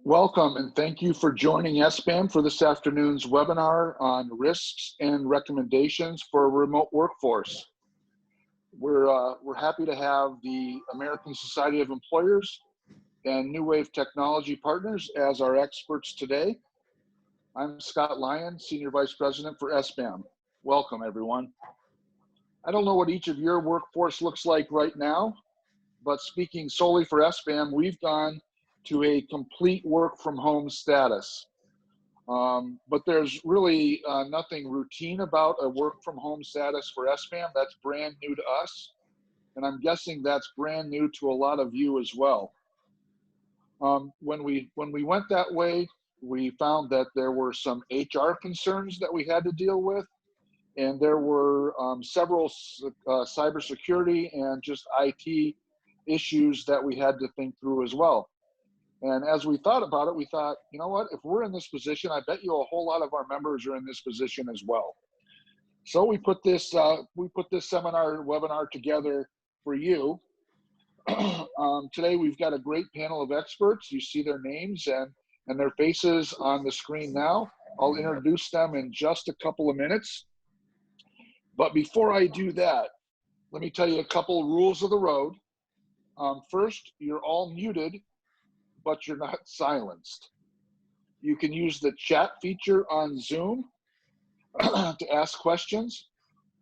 Welcome and thank you for joining SBAM for this afternoon's webinar on risks and recommendations for a remote workforce. We're happy to have the American Society of Employers and New Wave Technology Partners as our experts today. I'm Scott Lyon, Senior Vice President for SBAM. Welcome, everyone. I don't know what each of your workforce looks like right now, but speaking solely for SBAM, we've gone to a complete work from home status. But there's really nothing routine about a work from home status for SBAM. That's brand new to us. And I'm guessing that's brand new to a lot of you as well. When we went that way, we found that there were some HR concerns that we had to deal with. And there were several cybersecurity and just IT issues that we had to think through as well. And as we thought about it, we thought, you know what, if we're in this position, I bet you a whole lot of our members are in this position as well. So we put this webinar together for you. Today we've got a great panel of experts. You see their names and their faces on the screen now. I'll introduce them in just a couple of minutes. But before I do that, let me tell you a couple rules of the road. First, you're all muted, but you're not silenced. You can use the chat feature on Zoom to ask questions,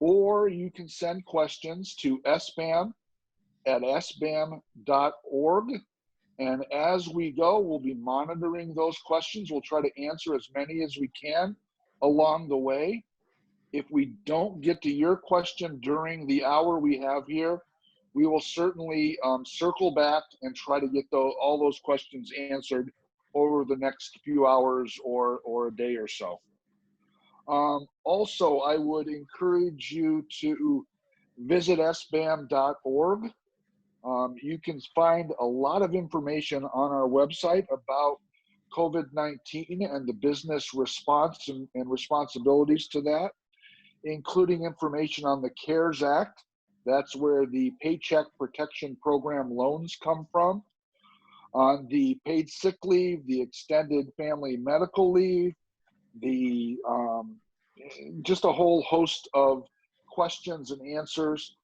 or you can send questions to sbam@sbam.org. And as we go, we'll be monitoring those questions. We'll try to answer as many as we can along the way. If we don't get to your question during the hour we have here, we will certainly circle back and try to get all those questions answered over the next few hours or a day or so. Also, I would encourage you to visit sbam.org. You can find a lot of information on our website about COVID-19 and the business response and responsibilities to that, including information on the CARES Act. That's where the Paycheck Protection Program loans come from. On the paid sick leave, the extended family medical leave, just a whole host of questions and answers.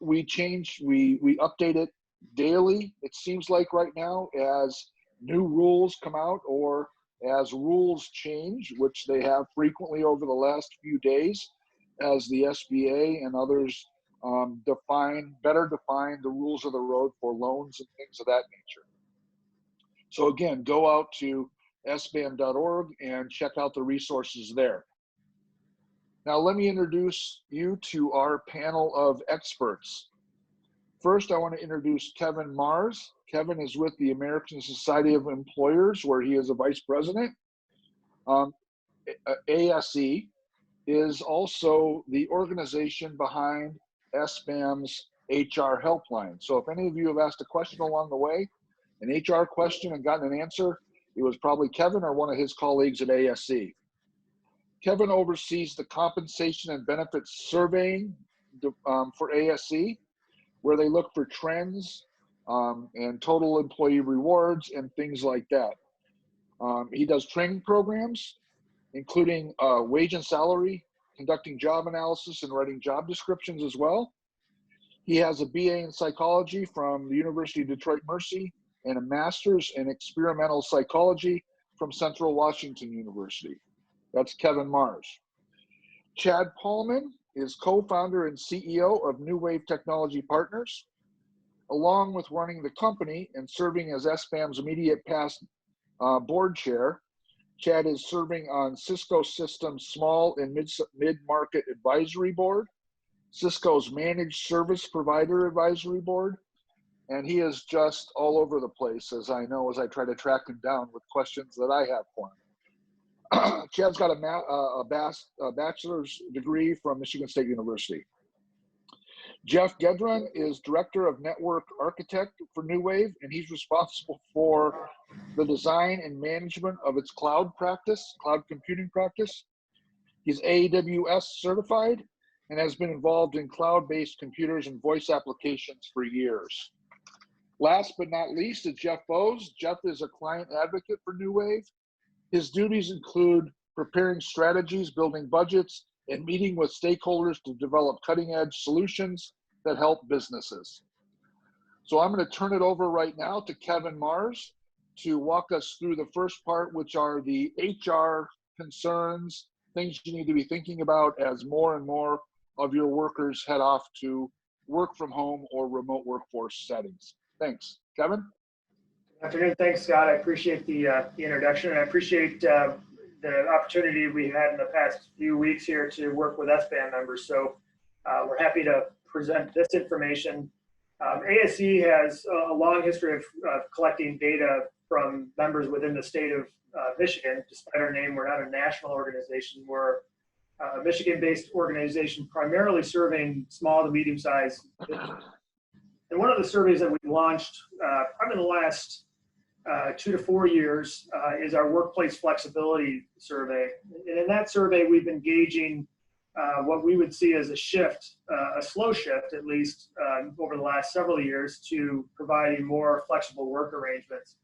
We update it daily, it seems like right now, as new rules come out or as rules change, which they have frequently over the last few days, as the SBA and others better define the rules of the road for loans and things of that nature. So again, go out to sbam.org and check out the resources there. Now let me introduce you to our panel of experts. First, I want to introduce Kevin Mars. Kevin is with the American Society of Employers, where he is a vice president. ASE is also the organization behind SBAM's HR helpline. So if any of you have asked a question along the way, an HR question and gotten an answer, it was probably Kevin or one of his colleagues at ASE. Kevin oversees the compensation and benefits surveying for ASE, where they look for trends and total employee rewards and things like that. He does training programs, including wage and salary, conducting job analysis and writing job descriptions as well. He has a BA in psychology from the University of Detroit Mercy and a master's in experimental psychology from Central Washington University. That's Kevin Mars. Chad Paalman is co-founder and CEO of New Wave Technology Partners. Along with running the company and serving as SBAM's immediate past board chair, Chad is serving on Cisco Systems Small and Mid-Market Advisory Board, Cisco's Managed Service Provider Advisory Board, and he is just all over the place, as I know, as I try to track him down with questions that I have for him. Chad's got a bachelor's degree from Michigan State University. Jeff Gedron is Director of Network Architect for New Wave, and he's responsible for the design and management of its cloud computing practice. He's AWS certified and has been involved in cloud-based computers and voice applications for years. Last but not least is Jeff Bowes. Jeff is a client advocate for New Wave. His duties include preparing strategies, building budgets, and meeting with stakeholders to develop cutting-edge solutions that help businesses. So I'm going to turn it over right now to Kevin Mars to walk us through the first part, which are the HR concerns, things you need to be thinking about as more and more of your workers head off to work from home or remote workforce settings. Thanks. Kevin? Good afternoon. Thanks, Scott. I appreciate the introduction, and I appreciate the opportunity we had in the past few weeks here to work with SBAM members. So we're happy to present this information. ASE has a long history of collecting data from members within the state of Michigan. Despite our name, we're not a national organization. We're a Michigan-based organization primarily serving small to medium-sized businesses. And one of the surveys that we launched probably in the last 2 to 4 years is our workplace flexibility survey. And in that survey, we've been gauging what we would see as a shift, a slow shift at least, over the last several years to providing more flexible work arrangements.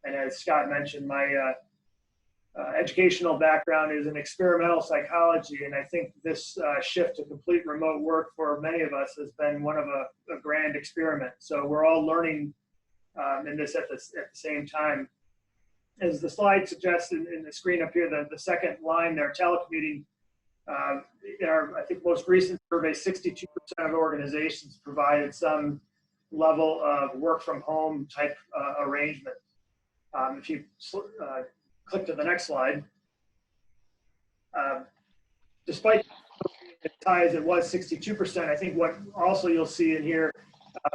And as Scott mentioned, my educational background is in experimental psychology, and I think this shift to complete remote work for many of us has been one of a grand experiment. So we're all learning in this at the same time. As the slide suggests in the screen up here, the second line there, telecommuting, in our, I think, most recent survey, 62% of organizations provided some level of work from home type arrangement. If you click to the next slide, despite as high as it was 62%, I think what also you'll see in here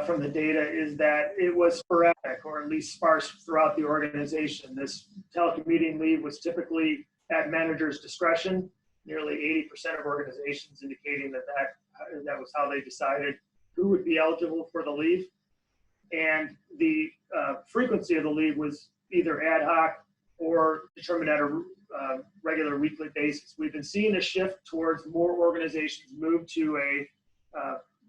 from the data is that it was sporadic, or at least sparse throughout the organization. This telecommuting leave was typically at manager's discretion, nearly 80% of organizations indicating that was how they decided who would be eligible for the leave. And the frequency of the leave was either ad hoc or determined at a regular weekly basis. We've been seeing a shift towards more organizations move to a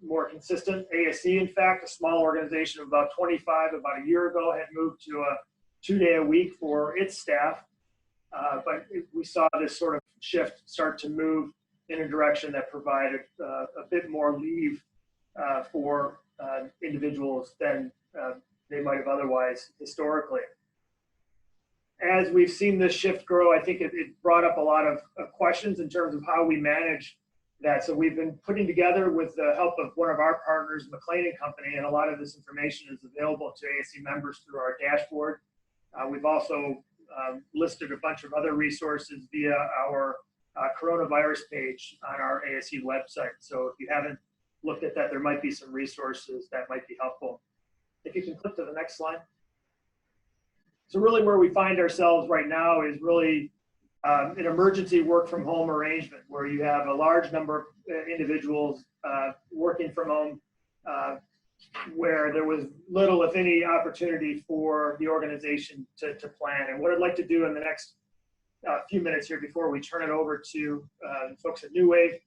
more consistent ASE. In fact, a small organization of about 25 about a year ago had moved to a 2-day-a-week for its staff. But we saw this sort of shift start to move in a direction that provided a bit more leave for individuals than they might have otherwise historically. As we've seen this shift grow, I think it brought up a lot of questions in terms of how we manage that. So we've been putting together, with the help of one of our partners, McLean & Company, and a lot of this information is available to ASE members through our dashboard. We've also listed a bunch of other resources via our coronavirus page on our ASE website. So if you haven't looked at that, there might be some resources that might be helpful. If you can click to the next slide. So really where we find ourselves right now is really an emergency work from home arrangement, where you have a large number of individuals working from home, where there was little, if any, opportunity for the organization to plan. And what I'd like to do in the next few minutes here before we turn it over to folks at New Wave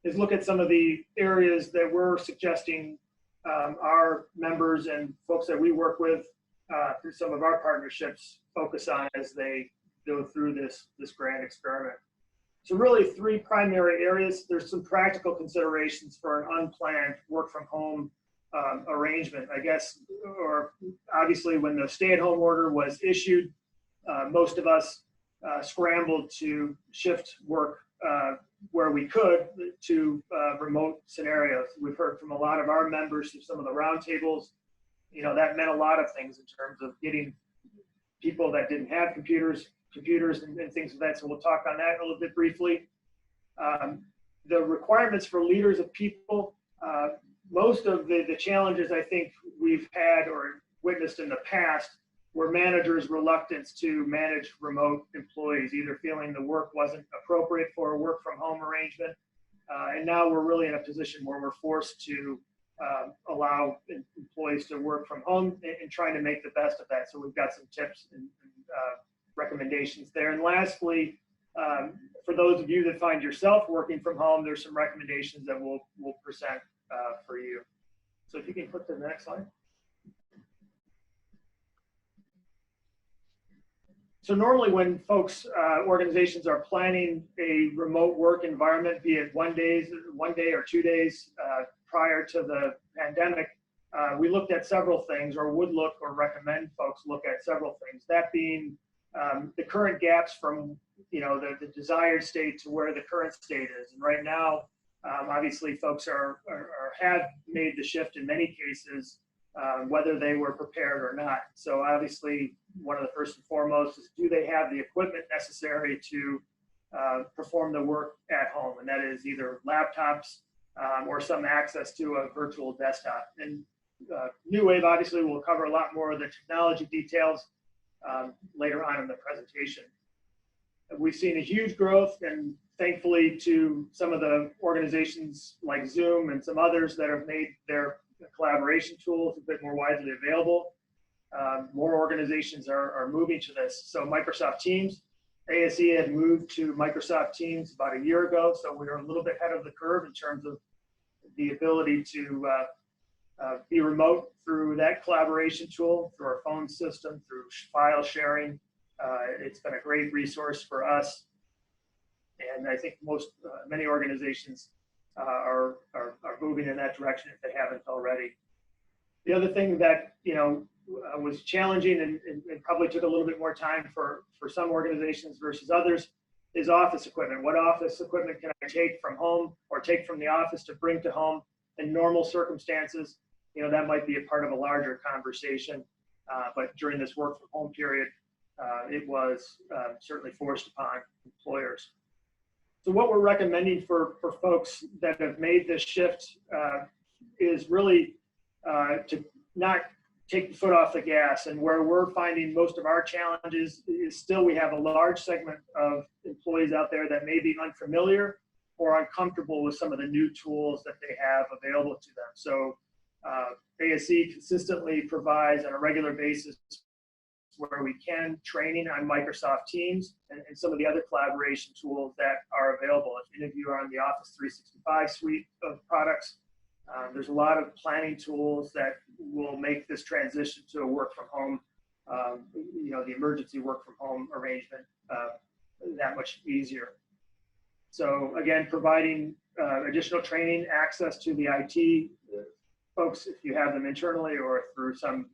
is look at some of the areas that we're suggesting our members and folks that we work with through some of our partnerships focus on as they go through this grand experiment. So really 3 primary areas. There's some practical considerations for an unplanned work from home arrangement, I guess, or obviously when the stay-at-home order was issued, most of us scrambled to shift work where we could to remote scenarios. We've heard from a lot of our members through some of the roundtables. You know, that meant a lot of things in terms of getting people that didn't have computers and things of that. So we'll talk on that a little bit briefly. The requirements for leaders of people, most of the challenges I think we've had or witnessed in the past were managers' reluctance to manage remote employees, either feeling the work wasn't appropriate for a work from home arrangement. And now we're really in a position where we're forced to allow employees to work from home and trying to make the best of that. So we've got some tips and recommendations there. And lastly, for those of you that find yourself working from home, there's some recommendations that we'll present for you. So if you can click to the next slide. So normally when folks, organizations are planning a remote work environment, be it 1 day or 2 days prior to the pandemic, we looked at several things, or would look or recommend folks look at several things. That being the current gaps from the desired state to where the current state is. And right now, obviously, folks have made the shift in many cases, whether they were prepared or not. So obviously, one of the first and foremost is, do they have the equipment necessary to perform the work at home? And that is either laptops or some access to a virtual desktop. And New Wave obviously will cover a lot more of the technology details later on in the presentation. We've seen a huge growth, and thankfully to some of the organizations like Zoom and some others that have made their collaboration tools a bit more widely available. More organizations are moving to this. So Microsoft Teams, ASE had moved to Microsoft Teams about a year ago, so we are a little bit ahead of the curve in terms of the ability to be remote through that collaboration tool, through our phone system, through file sharing. It's been a great resource for us, and I think many organizations are moving in that direction if they haven't already. The other thing that was challenging and probably took a little bit more time for some organizations versus others is office equipment. What office equipment can I take from home or take from the office to bring to home in normal circumstances? That might be a part of a larger conversation, but during this work from home period, it was certainly forced upon employers. So what we're recommending for folks that have made this shift is really to not take the foot off the gas. And where we're finding most of our challenges is still we have a large segment of employees out there that may be unfamiliar or uncomfortable with some of the new tools that they have available to them. So ASE consistently provides on a regular basis where we can training on Microsoft Teams and some of the other collaboration tools that are available. If any of you are on the Office 365 suite of products, there's a lot of planning tools that will make this transition to a work from home, the emergency work from home arrangement that much easier. So again, providing additional training, access to the IT folks, if you have them internally or through some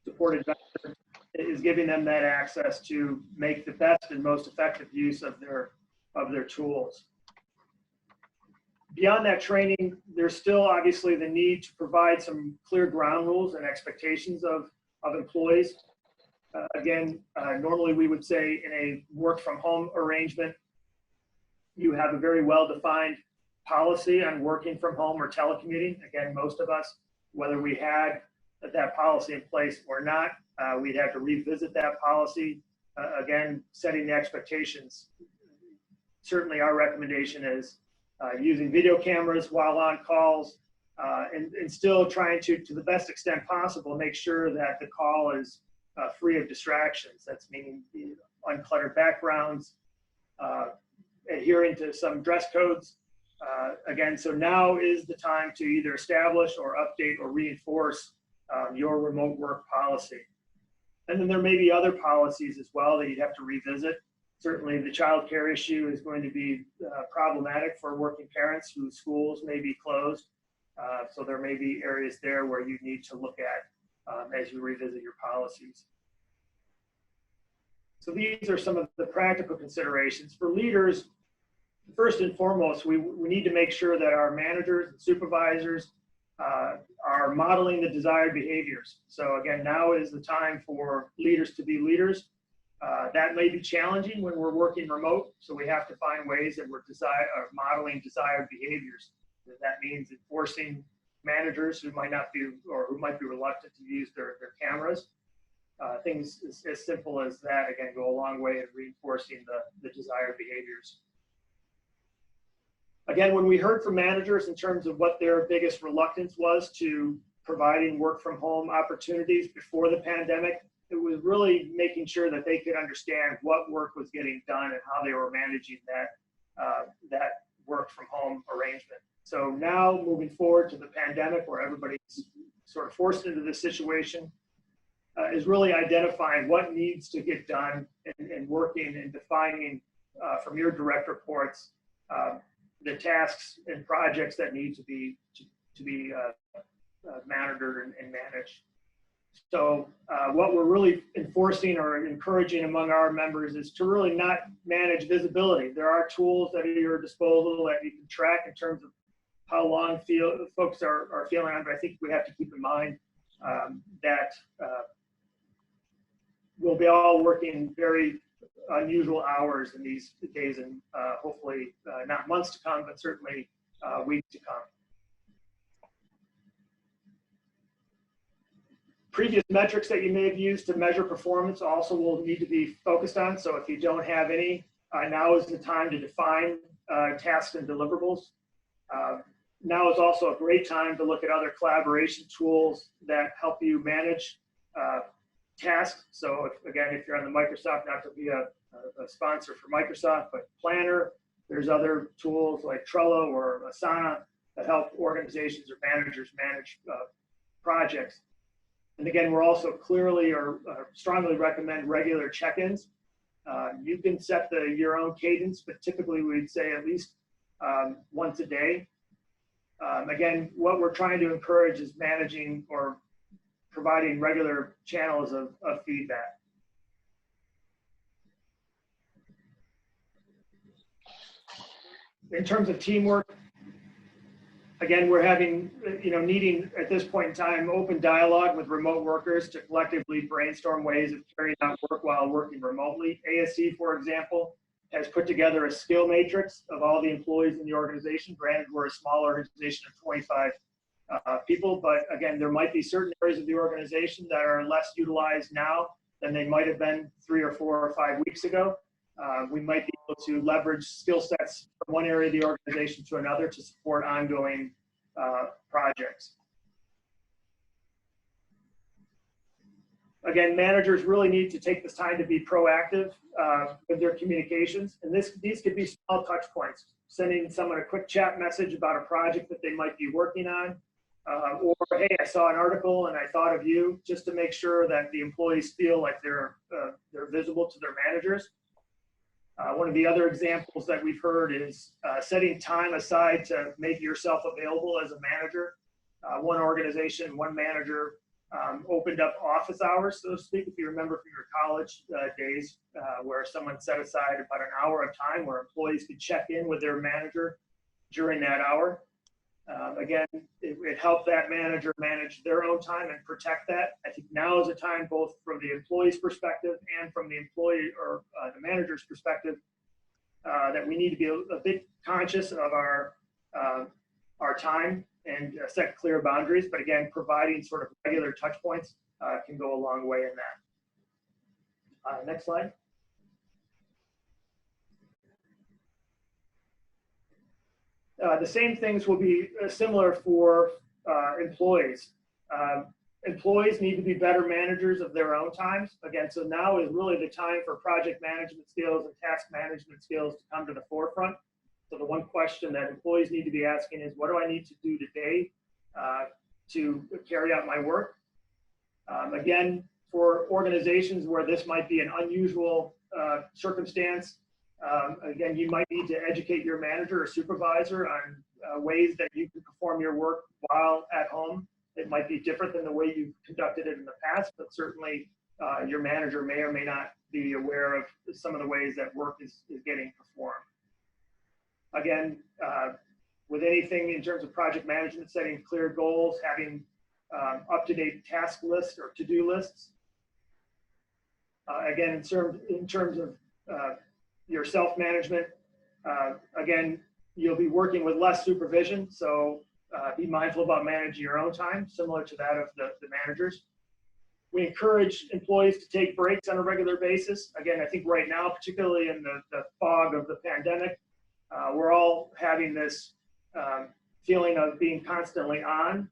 supported vendor, is giving them that access to make the best and most effective use of their tools. Beyond that training, there's still obviously the need to provide some clear ground rules and expectations of employees. Normally we would say in a work from home arrangement, you have a very well-defined policy on working from home or telecommuting. Again, most of us, whether we had that policy in place or not, we'd have to revisit that policy. Again, setting the expectations. Certainly our recommendation is using video cameras while on calls, and still trying to the best extent possible, make sure that the call is free of distractions. That's meaning uncluttered backgrounds, adhering to some dress codes. Again, so now is the time to either establish or update or reinforce your remote work policy. And then there may be other policies as well that you'd have to revisit. Certainly the child care issue is going to be problematic for working parents whose schools may be closed. So there may be areas there where you need to look at as you revisit your policies. So these are some of the practical considerations. For leaders, first and foremost, we need to make sure that our managers and supervisors are modeling the desired behaviors. So again, now is the time for leaders to be leaders. That may be challenging when we're working remote, so we have to find ways that we're modeling desired behaviors. That means enforcing managers who might not be, or who might be reluctant to use their cameras. Things as simple as that, again, go a long way in reinforcing the desired behaviors. Again, when we heard from managers in terms of what their biggest reluctance was to providing work from home opportunities before the pandemic, it was really making sure that they could understand what work was getting done and how they were managing that work from home arrangement. So now moving forward to the pandemic where everybody's sort of forced into this situation, is really identifying what needs to get done and working and defining from your direct reports the tasks and projects that need to be monitored and managed. So what we're really enforcing or encouraging among our members is to really not manage visibility. There are tools that are at your disposal that you can track in terms of how long folks are feeling on, but I think we have to keep in mind that we'll be all working very unusual hours in these days and hopefully not months to come, but certainly weeks to come. Previous metrics that you may have used to measure performance also will need to be focused on. So if you don't have any, now is the time to define tasks and deliverables. Now is also a great time to look at other collaboration tools that help you manage tasks. So if you're on the Microsoft, not to be a sponsor for Microsoft, but Planner, there's other tools like Trello or Asana that help organizations or managers manage projects. And again, we're also clearly or strongly recommend regular check-ins. You can set your own cadence, but typically we'd say at least once a day. Again, what we're trying to encourage is managing or providing regular channels of feedback. In terms of teamwork, again, we're having, needing at this point in time, open dialogue with remote workers to collectively brainstorm ways of carrying out work while working remotely. ASC, for example, has put together a skill matrix of all the employees in the organization. Granted, we're a small organization of 25 people, but again, there might be certain areas of the organization that are less utilized now than they might have been 3 or 4 or 5 weeks ago. We might be able to leverage skill sets from one area of the organization to another to support ongoing projects. Again, managers really need to take this time to be proactive with their communications. And these could be small touch points, sending someone a quick chat message about a project that they might be working on. Or, hey, I saw an article and I thought of you, just to make sure that the employees feel like they're visible to their managers. One of the other examples that we've heard is setting time aside to make yourself available as a manager. One organization, one manager opened up office hours, so to speak, if you remember from your college days, where someone set aside about an hour of time where employees could check in with their manager during that hour. Again, it helped that manager manage their own time and protect that. I think now is a time, both from the employee's perspective and from the employee or the manager's perspective, that we need to be a bit conscious of our time and set clear boundaries. But again, providing sort of regular touch points can go a long way in that. Next slide. The same things will be similar for employees. Employees need to be better managers of their own times. Again, so now is really the time for project management skills and task management skills to come to the forefront. So the one question that employees need to be asking is, what do I need to do today to carry out my work? Again, for organizations where this might be an unusual circumstance, again, you might need to educate your manager or supervisor on ways that you can perform your work while at home. It might be different than the way you've conducted it in the past, but certainly your manager may or may not be aware of some of the ways that work is getting performed. Again, with anything in terms of project management, setting clear goals, having up-to-date task lists or to-do lists. Again, in terms of your self-management, again, you'll be working with less supervision, so be mindful about managing your own time, similar to that of the managers. We encourage employees to take breaks on a regular basis. Again, I think right now, particularly in the fog of the pandemic, we're all having this feeling of being constantly on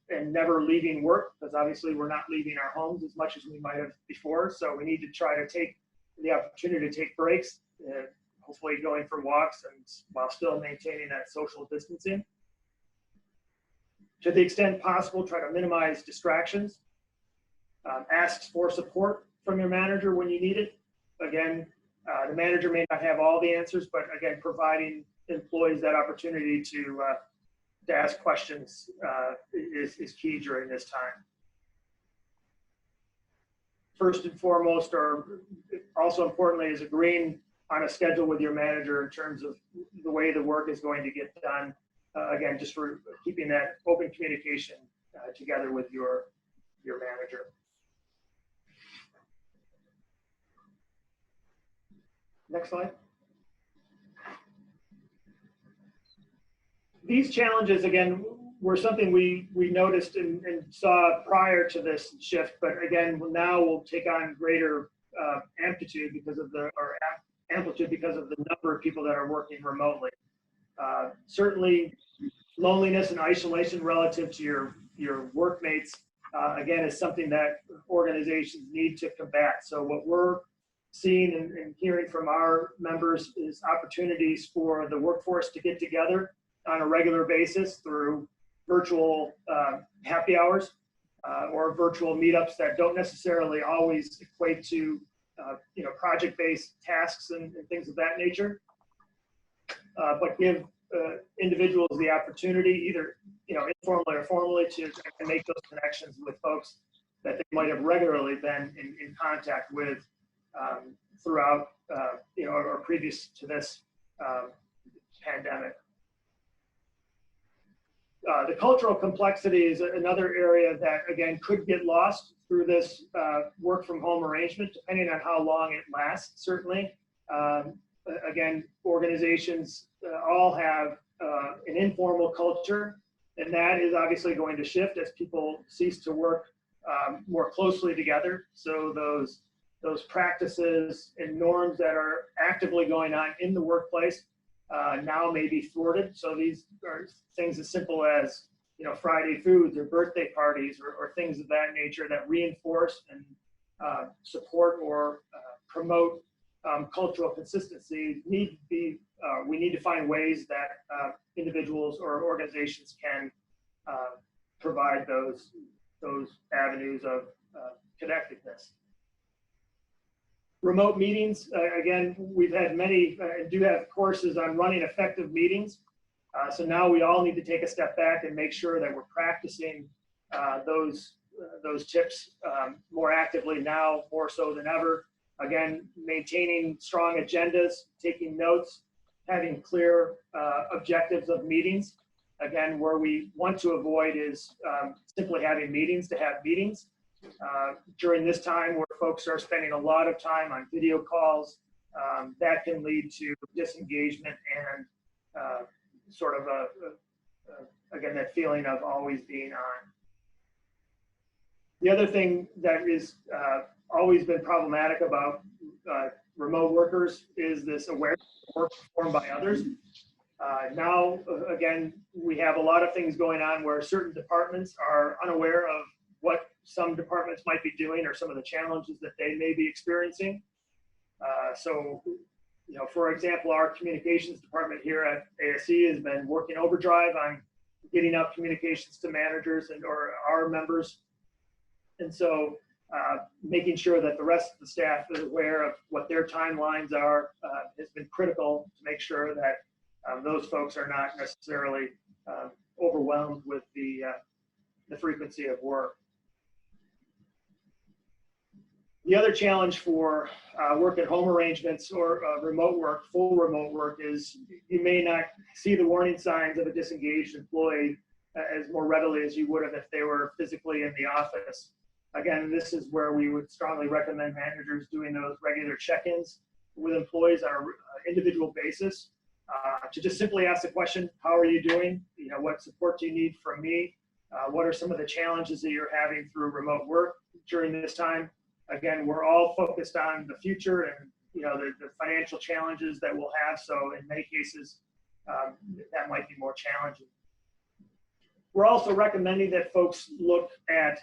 and never leaving work, because obviously we're not leaving our homes as much as we might have before. So we need to try to take the opportunity to take breaks, hopefully going for walks and while still maintaining that social distancing. To the extent possible, try to minimize distractions. asks for support from your manager when you need it. Again, the manager may not have all the answers, but again, providing employees that opportunity to ask questions is key during this time. First and foremost, or also importantly, is agreeing on a schedule with your manager in terms of the way the work is going to get done. Again, just for keeping that open communication together with your manager. Next slide. These challenges, again, were something we noticed and saw prior to this shift, but again, now we'll take on greater amplitude because of the number of people that are working remotely. Certainly, loneliness and isolation relative to your workmates, again, is something that organizations need to combat. So what we're seeing and hearing from our members is opportunities for the workforce to get together on a regular basis through virtual happy hours or virtual meetups that don't necessarily always equate to project-based tasks and things of that nature, but give individuals the opportunity, either informally or formally, to make those connections with folks that they might have regularly been in contact with throughout or previous to this pandemic. The cultural complexity is another area that, again, could get lost through this work from home arrangement, depending on how long it lasts, certainly. Again, organizations all have an informal culture, and that is obviously going to shift as people cease to work more closely together. So those practices and norms that are actively going on in the workplace now may be thwarted. So these are things as simple as Friday foods or birthday parties or things of that nature that reinforce and support or promote cultural consistency. We need to find ways that individuals or organizations can provide those avenues of connectedness. Remote meetings, again, we've had many and do have courses on running effective meetings. So now we all need to take a step back and make sure that we're practicing those tips more actively now, more so than ever. Again, maintaining strong agendas, taking notes, having clear objectives of meetings. Again, where we want to avoid is simply having meetings to have meetings. During this time where folks are spending a lot of time on video calls, that can lead to disengagement and sort of again, that feeling of always being on. The other thing that is always been problematic about remote workers is this awareness of work performed by others. Now, again, we have a lot of things going on where certain departments are unaware of what some departments might be doing or some of the challenges that they may be experiencing. So, for example, our communications department here at ASC has been working overdrive on getting out communications to managers or our members. And so making sure that the rest of the staff is aware of what their timelines are has been critical to make sure that those folks are not necessarily overwhelmed with the frequency of work. The other challenge for work at home arrangements or remote work, full remote work, is you may not see the warning signs of a disengaged employee as more readily as you would have if they were physically in the office. Again, this is where we would strongly recommend managers doing those regular check-ins with employees on an individual basis to just simply ask the question, how are you doing? What support do you need from me? What are some of the challenges that you're having through remote work during this time? Again, we're all focused on the future and the financial challenges that we'll have. So in many cases, that might be more challenging. We're also recommending that folks look at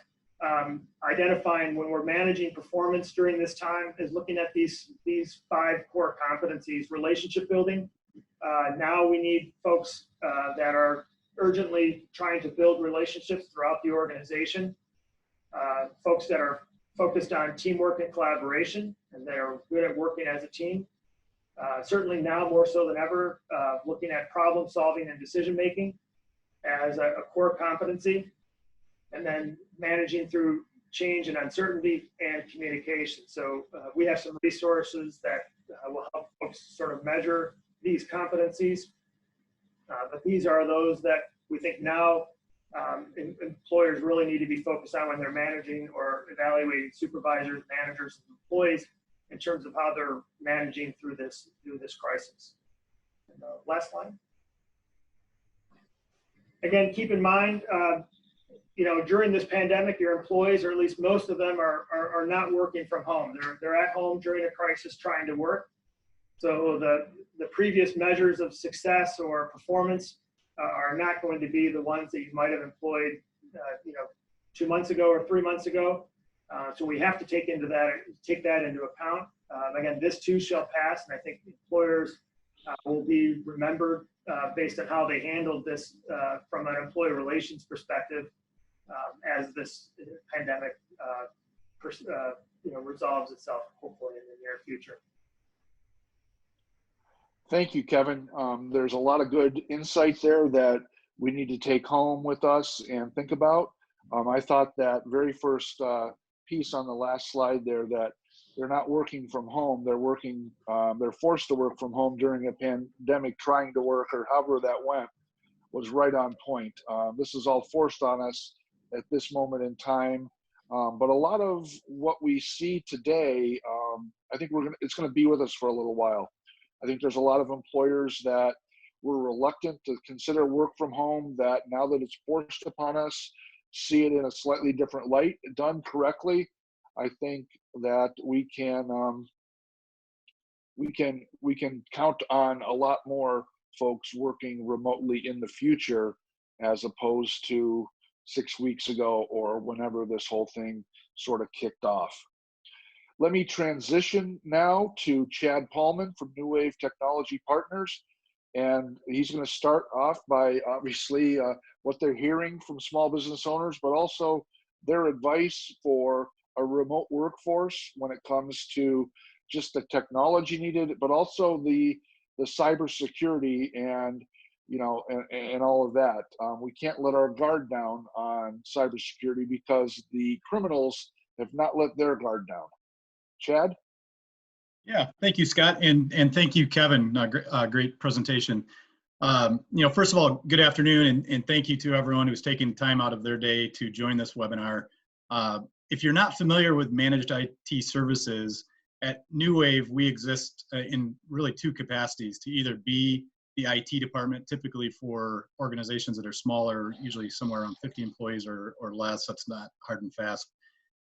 identifying when we're managing performance during this time is looking at these 5 core competencies. Relationship building. Now we need folks that are urgently trying to build relationships throughout the organization. Folks that are focused on teamwork and collaboration, and they're good at working as a team. Certainly now more so than ever, looking at problem solving and decision making as a core competency, and then managing through change and uncertainty and communication. So we have some resources that will help folks sort of measure these competencies, but these are those that we think now employers really need to be focused on when they're managing or evaluating supervisors, managers, and employees in terms of how they're managing through this crisis. And last line. Again, keep in mind, during this pandemic, your employees, or at least most of them, are not working from home. They're at home during a crisis trying to work. So the previous measures of success or performance are not going to be the ones that you might have employed, 2 months ago or 3 months ago. So we have to take that into account. Again, this too shall pass, and I think employers will be remembered based on how they handled this from an employee relations perspective as this pandemic resolves itself, hopefully in the near future. Thank you, Kevin. There's a lot of good insight there that we need to take home with us and think about. I thought that very first piece on the last slide there, that they're not working from home, they're forced to work from home during a pandemic, trying to work, or however that went, was right on point. This is all forced on us at this moment in time. But a lot of what we see today, I think it's going to be with us for a little while. I think there's a lot of employers that were reluctant to consider work from home, that now that it's forced upon us, see it in a slightly different light. Done correctly, I think that we can count on a lot more folks working remotely in the future, as opposed to 6 weeks ago or whenever this whole thing sort of kicked off. Let me transition now to Chad Paalman from New Wave Technology Partners. And he's going to start off by obviously what they're hearing from small business owners, but also their advice for a remote workforce when it comes to just the technology needed, but also the cybersecurity and all of that. We can't let our guard down on cybersecurity because the criminals have not let their guard down. Chad? Yeah, thank you, Scott, and thank you, Kevin. Great presentation. First of all, good afternoon, and thank you to everyone who's taking time out of their day to join this webinar. If you're not familiar with managed IT services, at New Wave, we exist in really two capacities: to either be the IT department, typically for organizations that are smaller, usually somewhere around 50 employees or less. That's not hard and fast.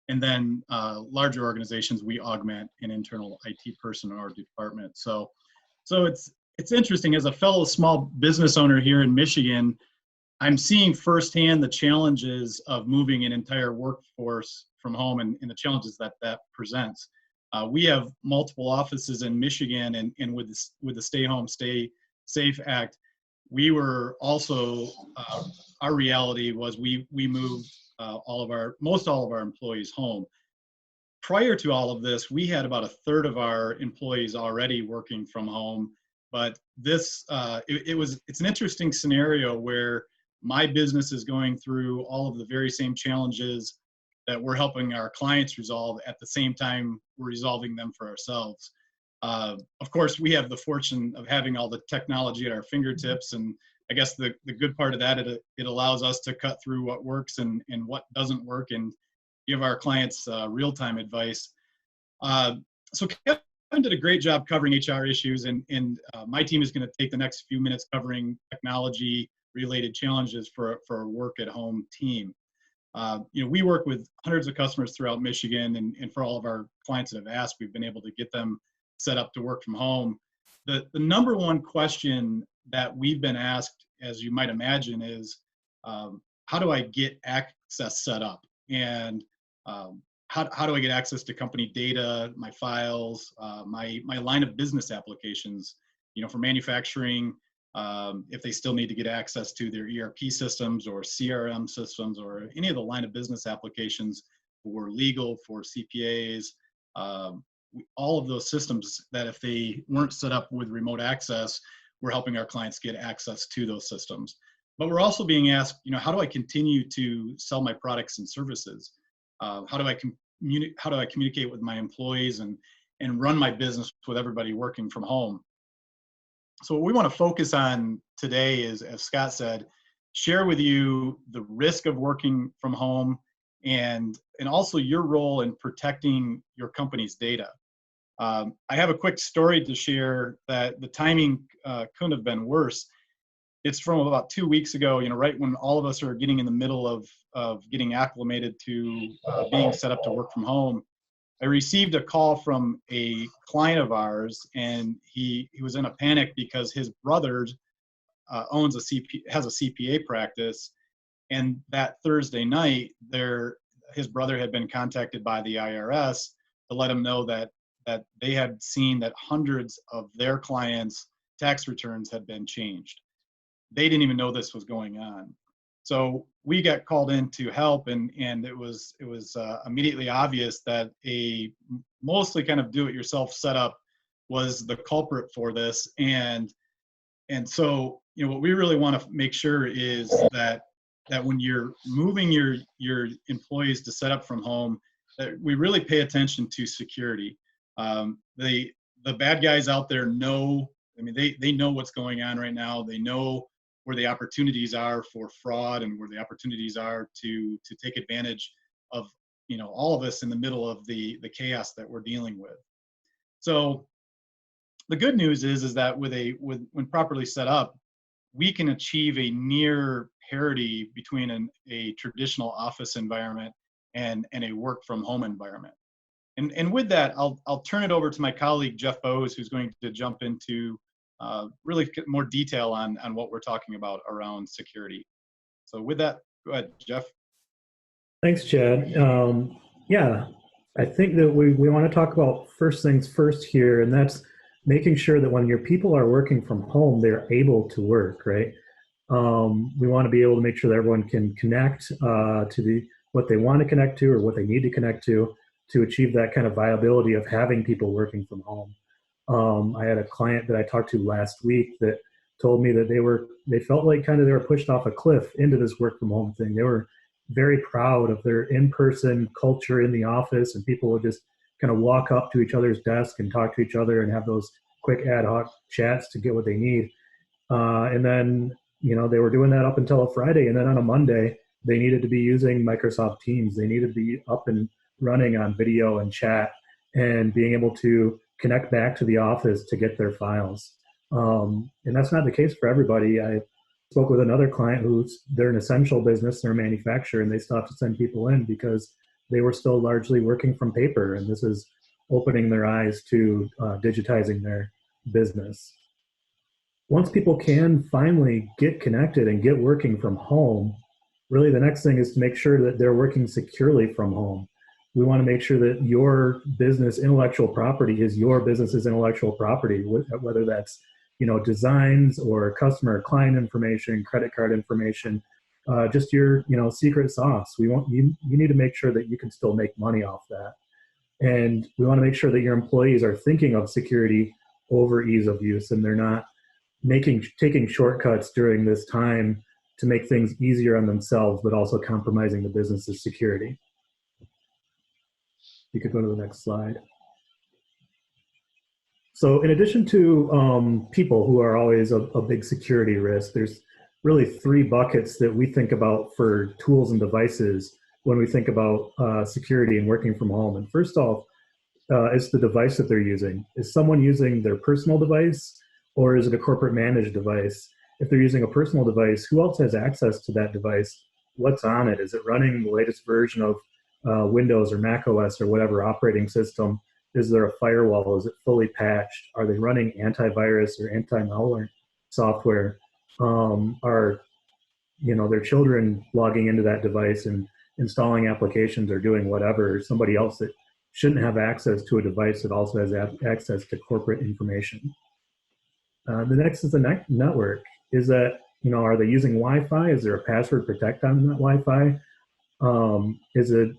And then larger organizations, we augment an internal IT person in our department. So it's interesting, as a fellow small business owner here in Michigan, I'm seeing firsthand the challenges of moving an entire workforce from home and the challenges that presents. We have multiple offices in Michigan, and with the Stay Home, Stay Safe Act, we were also, our reality was we moved most all of our employees home. Prior to all of this, we had about a third of our employees already working from home, but this it's an interesting scenario where my business is going through all of the very same challenges that we're helping our clients resolve. At the same time, we're resolving them for ourselves. Of course, we have the fortune of having all the technology at our fingertips, and I guess the good part of that, it allows us to cut through what works and what doesn't work and give our clients real-time advice. So Kevin did a great job covering HR issues, and my team is going to take the next few minutes covering technology-related challenges for a work-at-home team. We work with hundreds of customers throughout Michigan, and for all of our clients that have asked, we've been able to get them set up to work from home. The number one question that we've been asked, as you might imagine, is how do I get access set up? And how do I get access to company data, my files, my line of business applications, for manufacturing, if they still need to get access to their ERP systems or CRM systems or any of the line of business applications for legal, for CPAs, all of those systems that if they weren't set up with remote access, we're helping our clients get access to those systems. But we're also being asked, how do I continue to sell my products and services? How do I communicate with my employees and run my business with everybody working from home? So what we want to focus on today is, as Scott said, share with you the risk of working from home and also your role in protecting your company's data. I have a quick story to share that the timing couldn't have been worse. It's from about 2 weeks ago, right when all of us are getting in the middle of getting acclimated to being set up to work from home. I received a call from a client of ours, and he was in a panic because his brother has a CPA practice, and that Thursday night, his brother had been contacted by the IRS to let him know that they had seen that hundreds of their clients' tax returns had been changed. They didn't even know this was going on. So we got called in to help, and it was immediately obvious that a mostly kind of do-it-yourself setup was the culprit for this. And so what we really want to make sure is that when you're moving your employees to set up from home, that we really pay attention to security. The bad guys out there know. I mean, they know what's going on right now. They know where the opportunities are for fraud and where the opportunities are to take advantage of all of us in the middle of the chaos that we're dealing with. So the good news is that when properly set up, we can achieve a near parity between a traditional office environment and a work from home environment. And with that, I'll turn it over to my colleague Jeff Bowes, who's going to jump into really more detail on what we're talking about around security. So with that, go ahead, Jeff. Thanks, Chad. Yeah, I think that we want to talk about first things first here, and that's making sure that when your people are working from home, they're able to work, right? We want to be able to make sure that everyone can connect to what they want to connect to or what they need to connect to achieve that kind of viability of having people working from home. I had a client that I talked to last week that told me that they felt like kind of they were pushed off a cliff into this work from home thing. They were very proud of their in-person culture in the office, and people would just kind of walk up to each other's desk and talk to each other and have those quick ad hoc chats to get what they need. And then, they were doing that up until a Friday. And then on a Monday, they needed to be using Microsoft Teams. They needed to be up and running on video and chat and being able to connect back to the office to get their files. And that's not the case for everybody. I spoke with another client they're an essential business, they're a manufacturer, and they still have to send people in because they were still largely working from paper. And this is opening their eyes to digitizing their business. Once people can finally get connected and get working from home, really the next thing is to make sure that they're working securely from home. We want to make sure that your business intellectual property is your business's intellectual property, whether that's designs or customer or client information, credit card information, just your secret sauce. You need to make sure that you can still make money off that. And we want to make sure that your employees are thinking of security over ease of use, and they're not taking shortcuts during this time to make things easier on themselves, but also compromising the business's security. You could go to the next slide. So in addition to people who are always a big security risk, there's really 3 buckets that we think about for tools and devices when we think about security and working from home. And first off, it's the device that they're using. Is someone using their personal device, or is it a corporate managed device? If they're using a personal device, who else has access to that device? What's on it? Is it running the latest version of Windows or Mac OS or whatever operating system? Is there a firewall? Is it fully patched? Are they running antivirus or anti-malware software? Are their children logging into that device and installing applications or doing whatever? Somebody else that shouldn't have access to a device that also has access to corporate information. The next is the network. Is that, are they using Wi-Fi? Is there a password protect on that Wi-Fi? Is it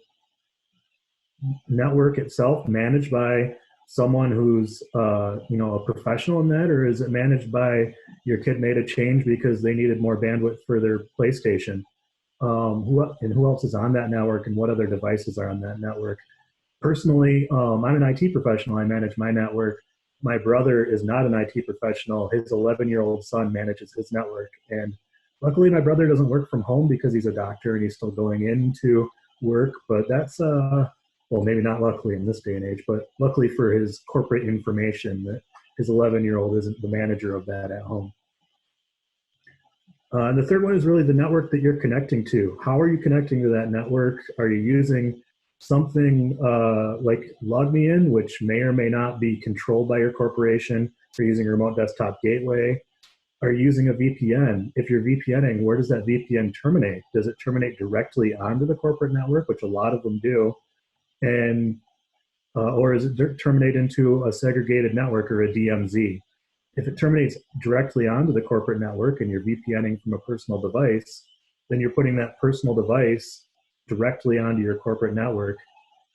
network itself managed by someone who's a professional in that, or is it managed by your kid made a change because they needed more bandwidth for their PlayStation? Who else is on that network, and what other devices are on that network? Personally, I'm an IT professional. I manage my network. My brother is not an IT professional. His 11-year-old son manages his network. And luckily, my brother doesn't work from home because he's a doctor and he's still going into work. But that's, well, maybe not luckily in this day and age, but luckily for his corporate information, that his 11-year-old isn't the manager of that at home. And the third one is really the network that you're connecting to. How are you connecting to that network? Are you using something like LogMeIn, which may or may not be controlled by your corporation? Are you using a remote desktop gateway? Are you using a VPN? If you're VPNing, where does that VPN terminate? Does it terminate directly onto the corporate network, which a lot of them do? And or is it terminate into a segregated network or a DMZ? If it terminates directly onto the corporate network and you're VPNing from a personal device, then you're putting that personal device directly onto your corporate network.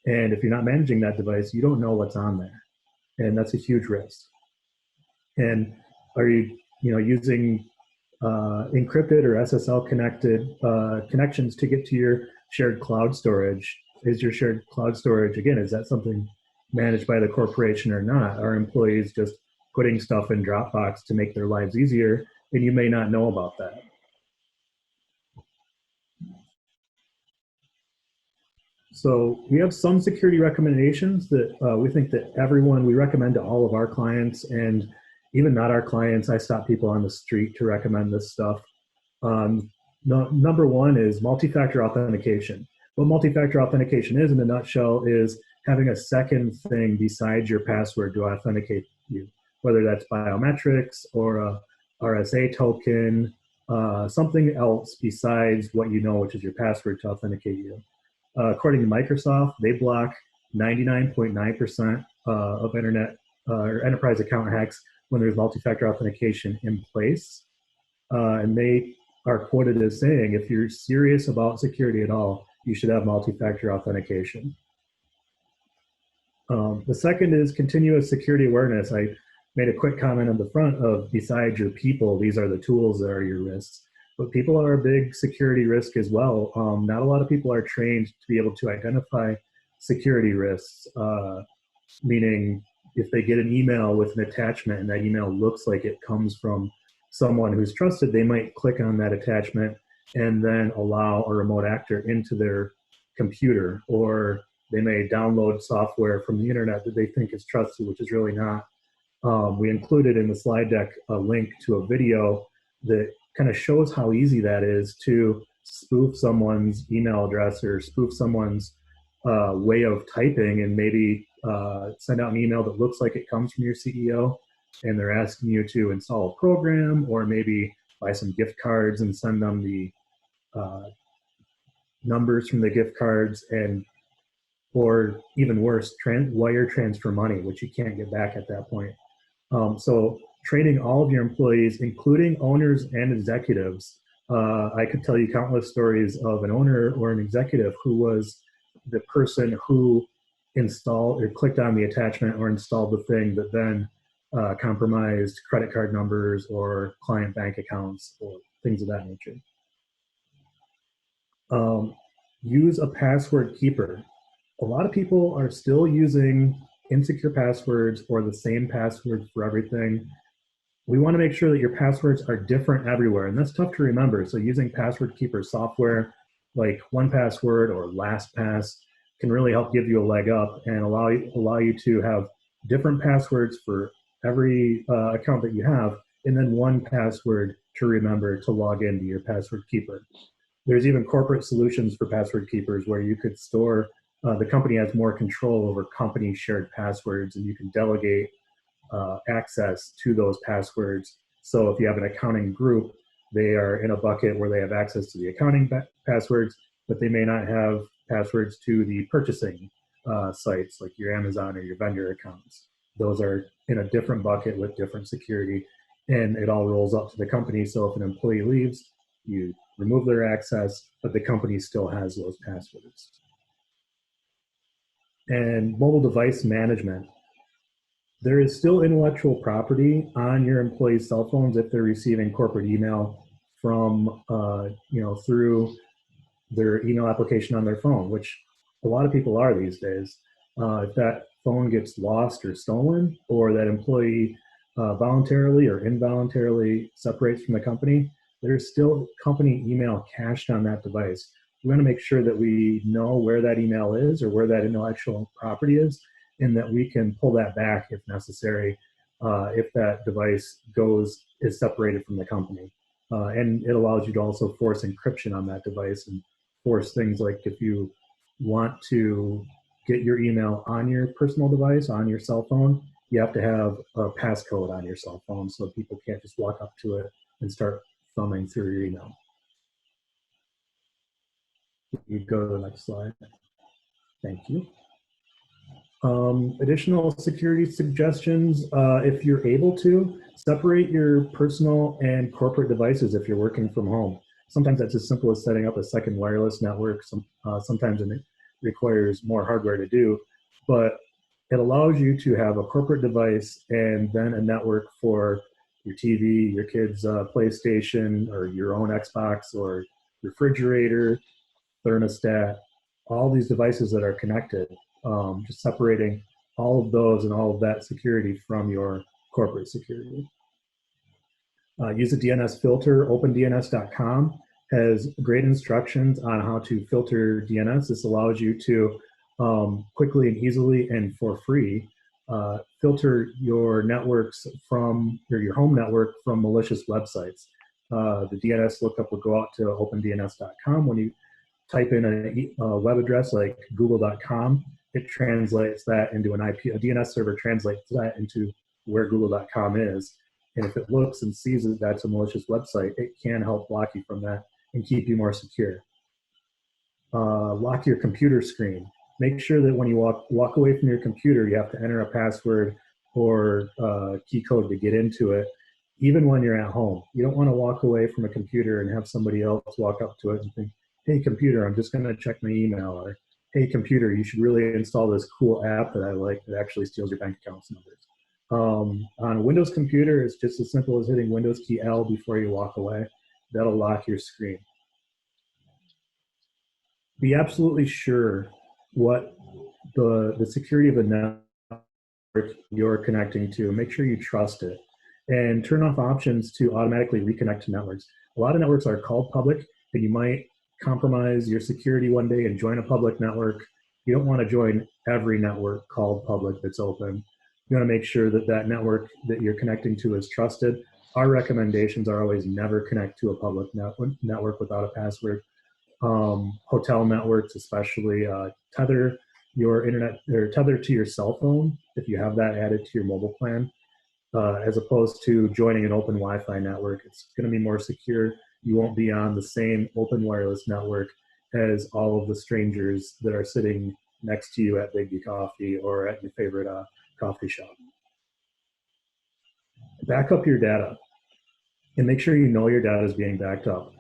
And if you're not managing that device, you don't know what's on there. And that's a huge risk. And are you using encrypted or SSL connected connections to get to your shared cloud storage? Is your shared cloud storage, again, is that something managed by the corporation or not? Are employees just putting stuff in Dropbox to make their lives easier, and you may not know about that? So we have some security recommendations that we think that we recommend to all of our clients, and even not our clients. I stop people on the street to recommend this stuff. Number one is multi-factor authentication. What multi-factor authentication is, in a nutshell, is having a second thing besides your password to authenticate you, whether that's biometrics or a RSA token, something else besides what you know, which is your password, to authenticate you. According to Microsoft, they block 99.9% of internet or enterprise account hacks when there's multi-factor authentication in place. And they are quoted as saying, if you're serious about security at all, you should have multi-factor authentication. The second is continuous security awareness. I made a quick comment on the front of, besides your people, these are the tools that are your risks. But people are a big security risk as well. Not a lot of people are trained to be able to identify security risks, meaning if they get an email with an attachment and that email looks like it comes from someone who's trusted, they might click on that attachment and then allow a remote actor into their computer, or they may download software from the internet that they think is trusted, which is really not. We included in the slide deck a link to a video that kind of shows how easy that is to spoof someone's email address or spoof someone's way of typing, and maybe send out an email that looks like it comes from your CEO, and they're asking you to install a program, or maybe buy some gift cards and send them the numbers from the gift cards, or even worse, wire transfer money, which you can't get back at that point. So training all of your employees, including owners and executives. I could tell you countless stories of an owner or an executive who was the person who installed or clicked on the attachment or installed the thing that then compromised credit card numbers or client bank accounts or things of that nature. Use a password keeper. A lot of people are still using insecure passwords or the same password for everything. We want to make sure that your passwords are different everywhere, and that's tough to remember. So using password keeper software like 1Password or LastPass can really help give you a leg up and allow you to have different passwords for every account that you have, and then one password to remember to log into your password keeper. There's even corporate solutions for password keepers where you could store, the company has more control over company shared passwords, and you can delegate access to those passwords. So if you have an accounting group, they are in a bucket where they have access to the accounting passwords, but they may not have passwords to the purchasing sites like your Amazon or your vendor accounts. Those are in a different bucket with different security, and it all rolls up to the company. So if an employee leaves, you remove their access, but the company still has those passwords. And mobile device management. There is still intellectual property on your employees' cell phones if they're receiving corporate email from, through their email application on their phone, which a lot of people are these days. If that phone gets lost or stolen, or that employee voluntarily or involuntarily separates from the company, there's still company email cached on that device. We want to make sure that we know where that email is or where that intellectual property is, and that we can pull that back if necessary, if that device is separated from the company. And it allows you to also force encryption on that device and force things like if you want to get your email on your personal device, on your cell phone, you have to have a passcode on your cell phone so people can't just walk up to it and start thumbing through your email. You go to the next slide. Thank you. Additional security suggestions, if you're able to, separate your personal and corporate devices if you're working from home. Sometimes that's as simple as setting up a second wireless network. Sometimes it requires more hardware to do, but it allows you to have a corporate device and then a network for your TV, your kids' PlayStation, or your own Xbox, or refrigerator, thermostat, all these devices that are connected. Just separating all of those and all of that security from your corporate security. Use a DNS filter. OpenDNS.com has great instructions on how to filter DNS. This allows you to quickly and easily and for free filter your networks from your home network from malicious websites. The DNS lookup will go out to OpenDNS.com. When you type in a web address like google.com, it translates that into an IP. A DNS server translates that into where google.com is. And if it looks and sees that that's a malicious website, it can help block you from that and keep you more secure. Lock your computer screen. Make sure that when you walk away from your computer, you have to enter a password or key code to get into it, even when you're at home. You don't want to walk away from a computer and have somebody else walk up to it and think, hey, computer, I'm just going to check my email. Or, hey, computer, you should really install this cool app that I like that actually steals your bank accounts numbers. On a Windows computer, it's just as simple as hitting Windows key L before you walk away. That'll lock your screen. Be absolutely sure what the security of the network you're connecting to. Make sure you trust it. And turn off options to automatically reconnect to networks. A lot of networks are called public, and you might compromise your security one day and join a public network. You don't want to join every network called public that's open. You want to make sure that that network that you're connecting to is trusted. Our recommendations are always never connect to a public network without a password. Hotel networks, especially, tether your internet or tether to your cell phone if you have that added to your mobile plan, as opposed to joining an open Wi-Fi network. It's going to be more secure. You won't be on the same open wireless network as all of the strangers that are sitting next to you at Big B Coffee or at your favorite coffee shop. Back up your data and make sure you know your data is being backed up.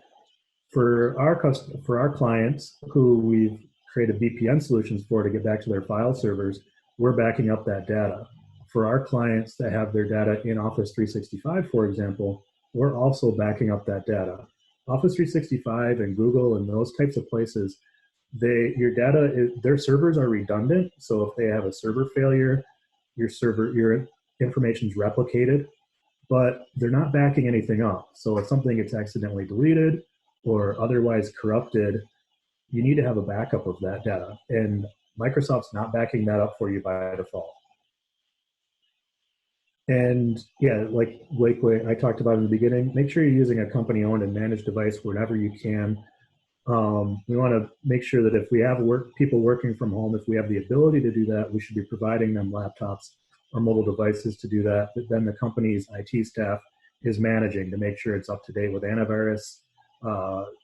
For our clients who we've created VPN solutions for to get back to their file servers, we're backing up that data. For our clients that have their data in Office 365, for example, we're also backing up that data. Office 365 and Google and those types of places, their servers are redundant. So if they have a server failure, your information's replicated, but they're not backing anything up. So if something gets accidentally deleted or otherwise corrupted, you need to have a backup of that data. And Microsoft's not backing that up for you by default. And yeah, like I talked about in the beginning, make sure you're using a company-owned and managed device whenever you can. We want to make sure that if we have people working from home, if we have the ability to do that, we should be providing them laptops or mobile devices to do that. But then the company's IT staff is managing to make sure it's up to date with antivirus,